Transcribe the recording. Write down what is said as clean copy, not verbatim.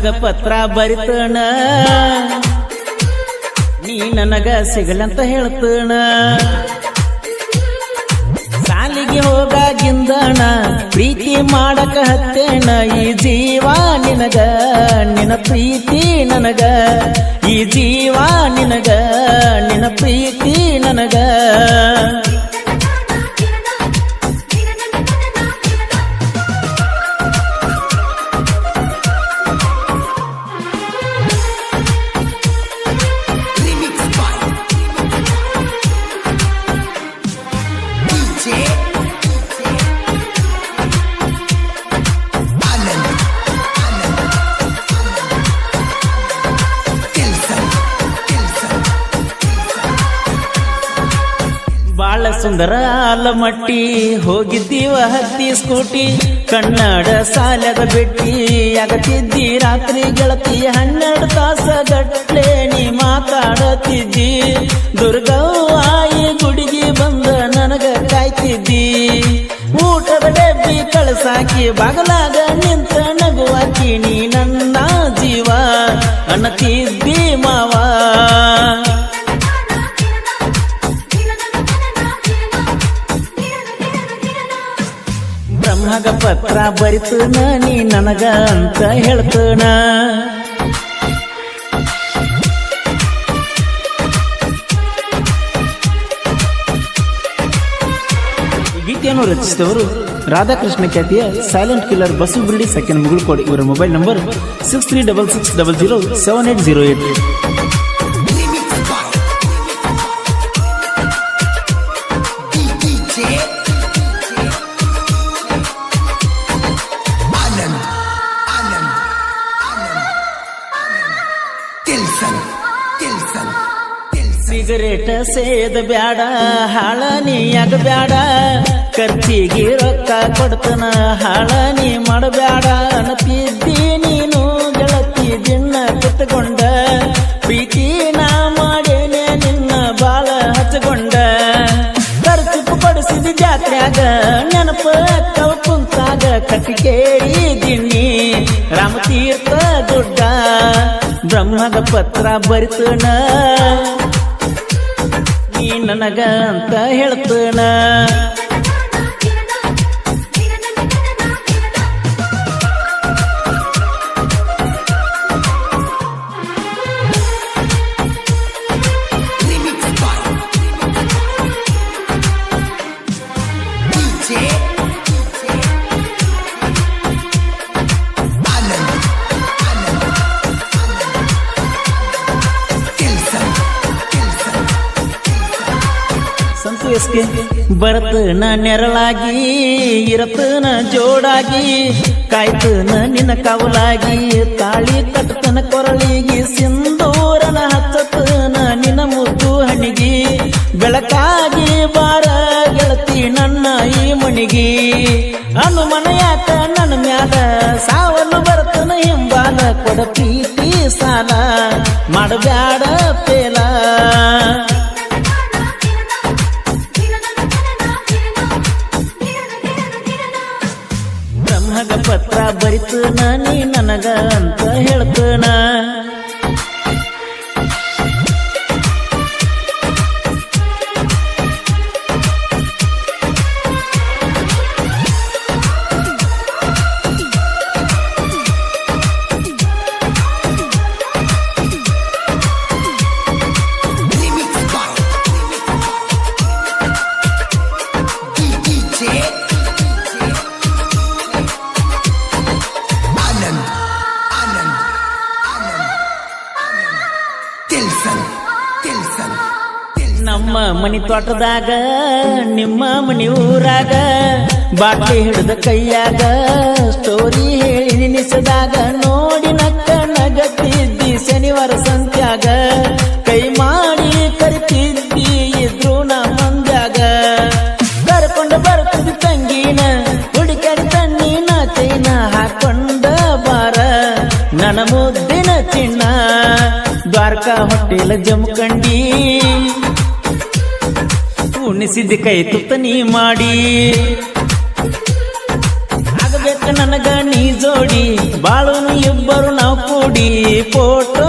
ಬ್ರಹ್ಮಗ ಪತ್ರ ಬರಿತಣ ನೀ ನನಗ ಸಿಗಲಂತ ಹೇಳ್ತಣ ಸಾಲಿಗೆ ಹೋಗಾಗಿಂದಣ ಪ್ರೀತಿ ಮಾಡಕ ಹತ್ತೇಣ ಈ ಜೀವ ನಿನಗ ನಿನ ಪ್ರೀತಿ ನನಗ ಈ ಜೀವ ನಿನಗ ನಿನ ಪ್ರೀತಿ ನನಗ ಬಾಳ ಸುಂದರ ಆಲಮಟ್ಟಿ ಹೋಗಿದ್ದೀವ ಹತ್ತಿ ಸ್ಕೂಟಿ ಕನ್ನಡ ಸಾಲದ ಬೆಟ್ಟಿ ಆಗತಿದ್ದಿ ರಾತ್ರಿ ಗೆಳತಿ 12 ತಾಸ ಗಟ್ಲೆ ನೀ ಮಾತಾಡತಿದ್ದಿ ದುರ್ಗವ್ವಾಯಿ ಗುಡಿಗೆ ಬಂದ ನನಗ ಕಾಯ್ತಿದ್ದಿ ಊಟದ ಡಬ್ಬಿ ಕಳಸಾಕಿ ಬಾಗಲಾಗ ನಿಂತ ನಗುವಾಕಿ ನೀ ನನ್ನ ಜೀವ ಅನ್ನತಿದ್ದಿ ಮಾವ ಬ್ರಹ್ಮಗ ಪತ್ರ ಬರಿತನ ನೀ ನನಗ ಅಂತ ಹೇಳ್ತನ ಗೀತೆಯನ್ನು ರಚಿಸಿದವರು ರಾಧಾಕೃಷ್ಣ ಖ್ಯಾತಿಯ silent killer Basu Bildi second Mugulkod ಇವರ ಮೊಬೈಲ್ ನಂಬರ್ 6366007808 ಸಿಗರೇಟ ಸೇದ ಬ್ಯಾಡ ಹಾಳನಿ ಆಗಬ್ಯಾಡ ಖರ್ಚಿಗೆ ರೊಕ್ಕ ಕೊಡ್ತನ ಹಾಳನಿ ಮಾಡಬ್ಯಾಡ ಅನ್ನತಿದ್ದಿ ನೀನು ಗೆಳತಿ ದಿನ ಕುತ್ಕೊಂಡ ಪ್ರೀತಿ ನಾ ಮಾಡೇನೆ ನಿನ್ನ ಬಾಳ ಹಚ್ಚಕೊಂಡ ಖರ್ಚು ಪಡಿಸಿದ ಜಾತ್ರ್ಯಾಗ ನೆನಪ ಅಕ್ಕವ ಕುಂತಾಗ ಕಟ್ಟಿಕೇರಿದಿನಿ ರಾಮತೀರ್ಥ ದೊಡ್ಡ ಬ್ರಹ್ಮದ ಪತ್ರ ಬರಿತನ ನೀ ನನಗ ಅಂತ ಹೇಳ್ತನ ಬರ್ತನ ನೆರಳಾಗಿ ಇರತನ ಜೋಡಾಗಿ ಕಾಯ್ತನ ನಿನ್ನ ಕವಲಾಗಿ ತಾಳಿ ಕಟ್ಟತನ ಕೊರಳಿಗಿ ಸಿಂಧೂರನ ಹಚ್ಚತನ ನಿನ್ನ ಮುದ್ದು ಹಣಿಗಿ ಬೆಳಕಾಗಿ ಬಾರ ಗೆಳತಿ ನನ್ನ ಈ ಮಣಿಗಿ ಅನುಮನ ಯಾಕ ನನ್ನ ಮ್ಯಾಲ ಸಾವಲು ಬರ್ತನ ಹಿಂಬಾಲ ಕೊಡ ಪ್ರೀತಿ ಸಾಲ ಮಾಡಬ್ಯಾಡ ಪೇಲ ಬ್ರಹ್ಮಗ ಪತ್ರ ಬರಿತನ ನೀ ನನಗ ಅಂತ ಹೇಳ್ತನ ನಮ್ಮ ಮನಿ ತೋಟದಾಗ ನಿಮ್ಮ ಮನಿ ಊರಾಗ ಬಾಟ್ಲಿ ಹಿಡಿದ ಕೈಯಾಗ ಸ್ಟೋರಿ ಹೇಳಿ ನಿನಿಸದಾಗ ನೋಡಿ ನಕ್ಕ ನಗತ್ತಿದ್ದಿ ಶನಿವಾರ ಸಂತ್ಯಾಗ ಕೈ ಮಾಡಿ ಕರಿತಿದ್ದಿ ಇದ್ರು ನಾ ಮಂದ್ಯಾಗ ಕರ್ಕೊಂಡು ಬರ್ತದ ತಂಗಿನ ಹುಡುಕಡಿ ತಣ್ಣಿನ ಚೈನ ಹಾಕೊಂಡ ಬಾರ ನನ್ನ ಮುದ್ದಿನ ಚಿನ್ನ ದ್ವಾರಕಾ ಹೋಟೆಲ್ ಜಮಖಂಡಿ ಉಣಿಸಿದ್ದ ಕೈ ತುತ್ತ ನೀ ಮಾಡಿ ಆಗಬೇಕ ನನಗ ನೀ ಜೋಡಿ ಬಾಳುನು ಇಬ್ಬರು ನಾವು ಫೋಟೋ